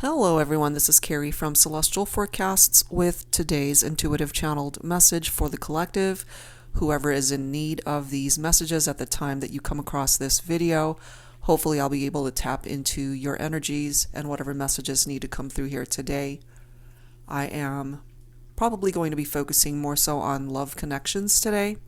Hello everyone, this is Carrie from Celestial Forecasts with today's intuitive channeled message for the collective. Whoever is in need of these messages at the time that you come across this video, hopefully I'll be able to tap into your energies and whatever messages need to come through here today. I am probably going to be focusing more so on love connections today.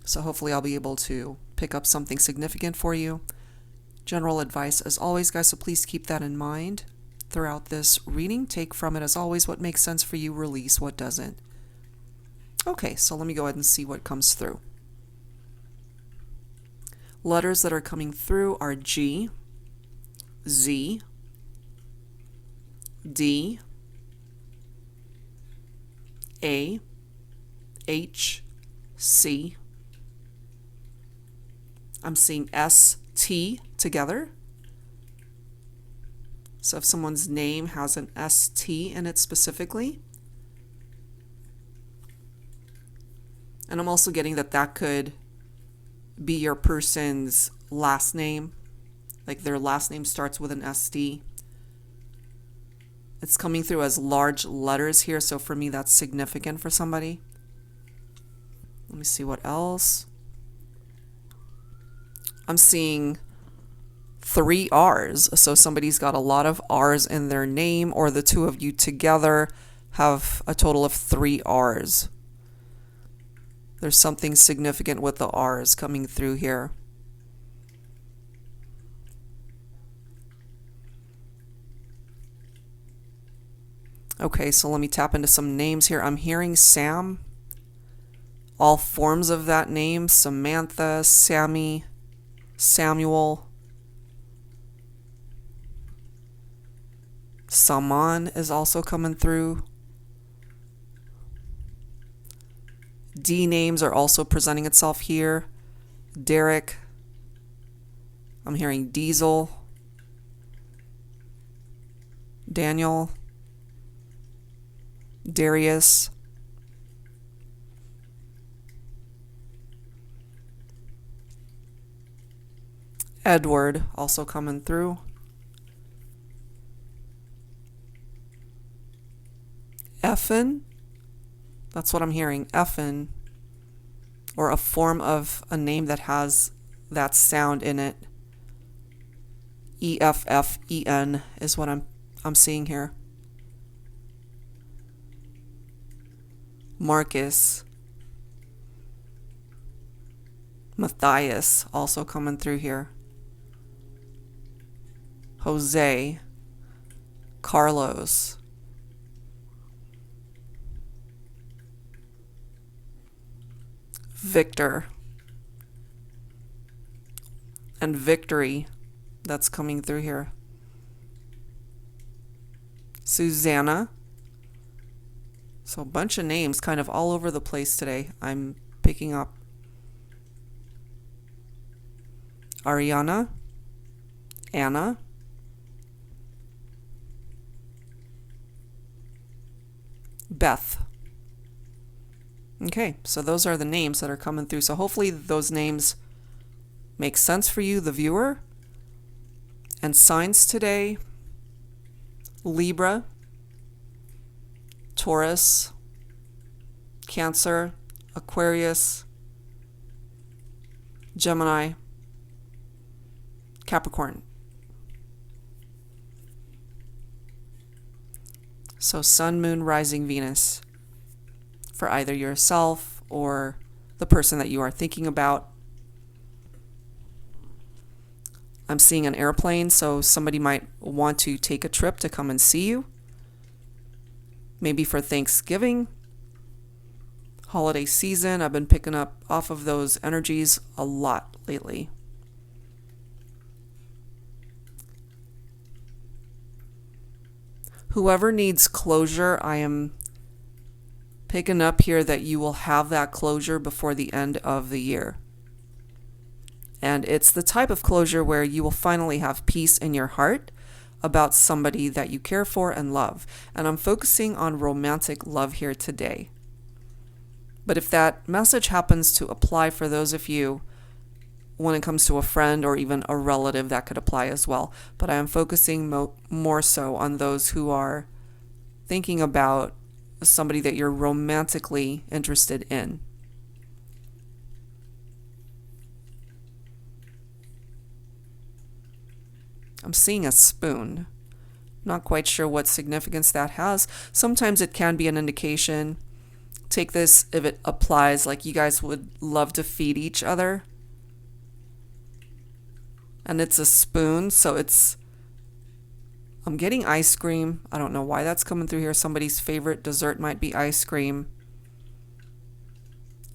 So hopefully I'll be able to pick up something significant for you. General advice as always, guys, so please keep that in mind throughout this reading. Take from it as always what makes sense for you, release what doesn't. Okay, so let me go ahead and see what comes through. Letters that are coming through are G, Z, D, A, H, C. I'm seeing S, T together. So if someone's name has an ST in it specifically. And I'm also getting that could be your person's last name. Like their last name starts with an ST. It's coming through as large letters here, so for me that's significant for somebody. Let me see what else. I'm seeing 3 R's. So somebody's got a lot of R's in their name, or the two of you together have a total of 3 R's. There's something significant with the R's coming through here. Okay, so let me tap into some names here. I'm hearing Sam. All forms of that name: Samantha, Sammy, Samuel. Saman is also coming through. D names are also presenting itself here. Derek. I'm hearing Diesel. Daniel. Darius. Edward also coming through. Effin. That's what I'm hearing. Effin. Or a form of a name that has that sound in it. EFFEN is what I'm seeing here. Marcus. Matthias also coming through here. Jose, Carlos, Victor, and Victory. That's coming through here. Susanna. So a bunch of names kind of all over the place today. I'm picking up. Ariana, Anna, Beth. Okay, so those are the names that are coming through. So hopefully those names make sense for you, the viewer. And signs today: Libra, Taurus, Cancer, Aquarius, Gemini, Capricorn. So Sun, Moon, Rising, Venus for either yourself or the person that you are thinking about. I'm seeing an airplane, so somebody might want to take a trip to come and see you. Maybe for Thanksgiving, holiday season. I've been picking up off of those energies a lot lately. Whoever needs closure, I am picking up here that you will have that closure before the end of the year. And it's the type of closure where you will finally have peace in your heart about somebody that you care for and love. And I'm focusing on romantic love here today. But if that message happens to apply for those of you when it comes to a friend or even a relative, that could apply as well. But I am focusing more so on those who are thinking about somebody that you're romantically interested in. I'm seeing a spoon. Not quite sure what significance that has. Sometimes it can be an indication. Take this if it applies, like you guys would love to feed each other. And it's a spoon, so I'm getting ice cream. I don't know why that's coming through here. Somebody's favorite dessert might be ice cream.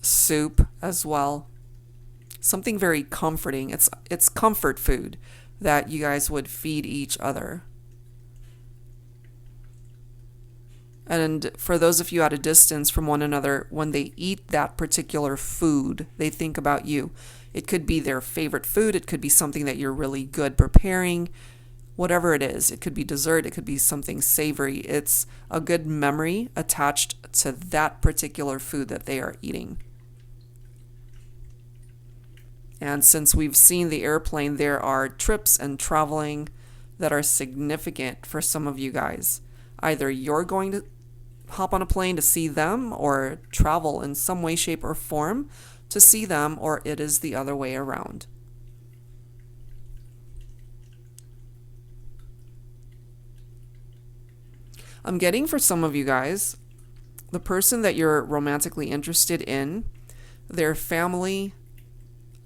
Soup as well. Something very comforting. It's comfort food that you guys would feed each other. And for those of you at a distance from one another, when they eat that particular food, they think about you. It could be their favorite food. It could be something that you're really good preparing. Whatever it is, it could be dessert. It could be something savory. It's a good memory attached to that particular food that they are eating. And since we've seen the airplane, there are trips and traveling that are significant for some of you guys. Either you're going to hop on a plane to see them or travel in some way, shape, or form to see them, or it is the other way around. I'm getting for some of you guys, the person that you're romantically interested in, their family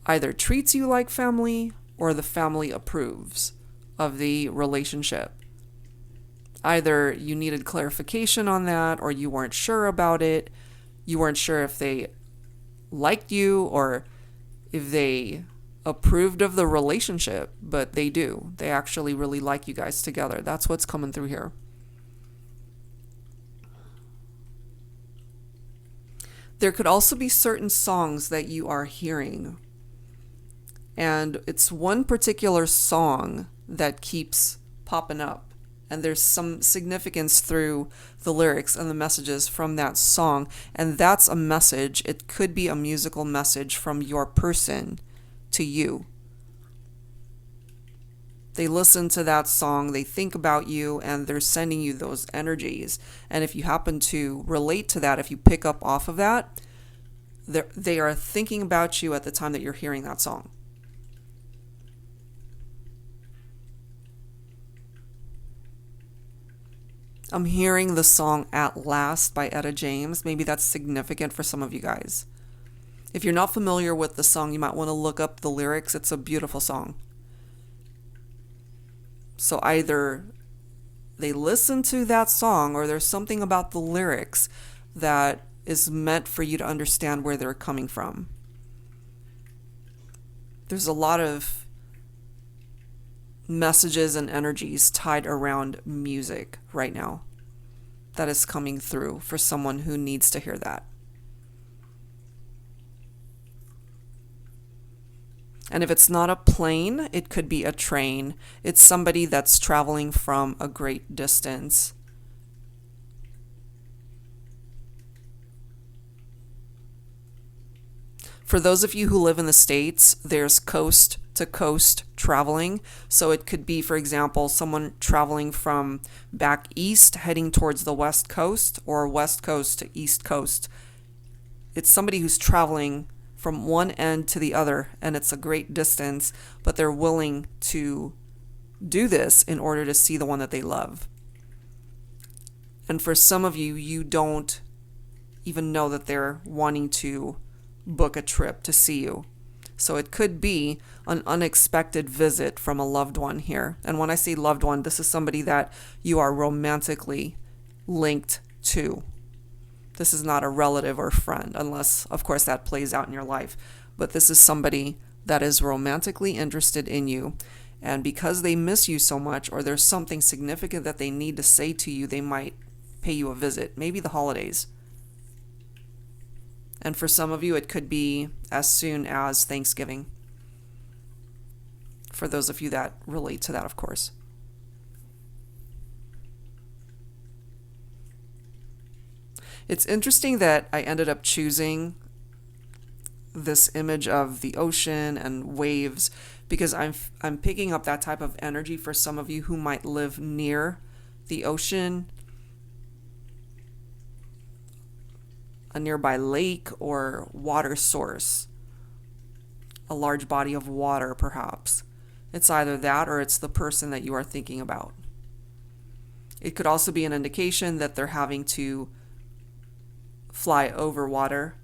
either treats you like family or the family approves of the relationship. Either you needed clarification on that or you weren't sure about it. You weren't sure if they liked you or if they approved of the relationship, but they do. They actually really like you guys together. That's what's coming through here. There could also be certain songs that you are hearing. And it's one particular song that keeps popping up. And there's some significance through the lyrics and the messages from that song. And that's a message. It could be a musical message from your person to you. They listen to that song, they think about you, and they're sending you those energies. And if you happen to relate to that, if you pick up off of that, they are thinking about you at the time that you're hearing that song. I'm hearing the song At Last by Etta James. Maybe that's significant for some of you guys. If you're not familiar with the song, you might want to look up the lyrics. It's a beautiful song. So either they listen to that song or there's something about the lyrics that is meant for you to understand where they're coming from. There's a lot of messages and energies tied around music right now that is coming through for someone who needs to hear that. And if it's not a plane, it could be a train. It's somebody that's traveling from a great distance. For those of you who live in the States, there's coast to coast traveling. So it could be, for example, someone traveling from back east heading towards the west coast or west coast to east coast. It's somebody who's traveling from one end to the other, and it's a great distance, but they're willing to do this in order to see the one that they love. And for some of you, you don't even know that they're wanting to book a trip to see you. So it could be an unexpected visit from a loved one here. And when I say loved one, this is somebody that you are romantically linked to. This is not a relative or friend, unless, of course, that plays out in your life. But this is somebody that is romantically interested in you. And because they miss you so much, or there's something significant that they need to say to you, they might pay you a visit, maybe the holidays. And for some of you, it could be as soon as Thanksgiving. For those of you that relate to that, of course. It's interesting that I ended up choosing this image of the ocean and waves, because I'm picking up that type of energy for some of you who might live near the ocean, a nearby lake or water source, a large body of water perhaps. It's either that or it's the person that you are thinking about. It could also be an indication that they're having to fly over water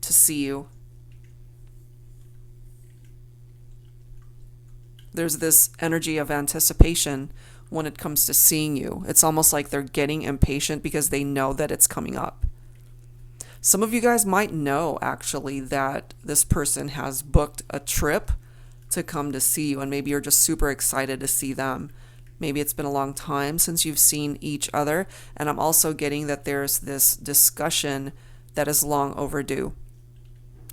to see you. There's this energy of anticipation when it comes to seeing you. It's almost like they're getting impatient because they know that it's coming up. Some of you guys might know actually that this person has booked a trip to come to see you, and maybe you're just super excited to see them. Maybe it's been a long time since you've seen each other, and I'm also getting that there's this discussion that is long overdue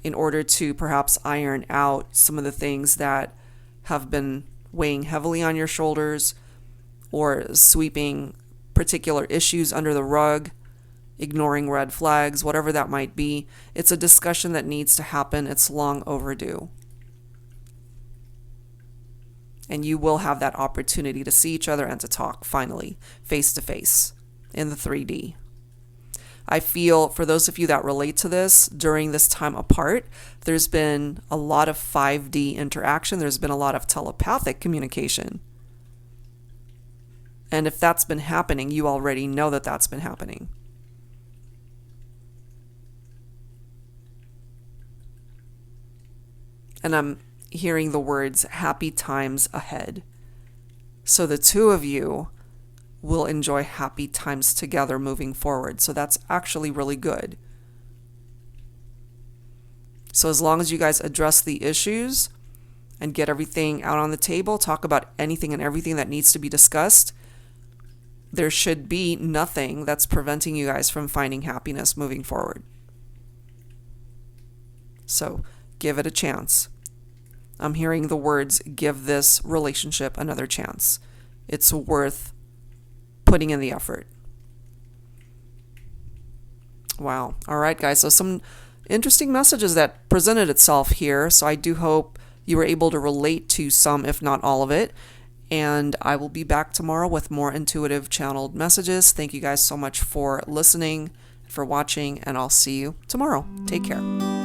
in order to perhaps iron out some of the things that have been weighing heavily on your shoulders or sweeping particular issues under the rug, ignoring red flags, whatever that might be. It's a discussion that needs to happen. It's long overdue. And you will have that opportunity to see each other and to talk finally, face to face, in the 3D. I feel for those of you that relate to this, during this time apart, there's been a lot of 5D interaction. There's been a lot of telepathic communication. And if that's been happening, you already know that that's been happening. And I'm hearing the words happy times ahead. So the two of you will enjoy happy times together moving forward. So that's actually really good. So as long as you guys address the issues and get everything out on the table, talk about anything and everything that needs to be discussed, there should be nothing that's preventing you guys from finding happiness moving forward. So give it a chance. I'm hearing the words, give this relationship another chance. It's worth putting in the effort. Wow. All right, guys. So some interesting messages that presented itself here. So I do hope you were able to relate to some, if not all of it. And I will be back tomorrow with more intuitive channeled messages. Thank you guys so much for listening, for watching, and I'll see you tomorrow. Take care.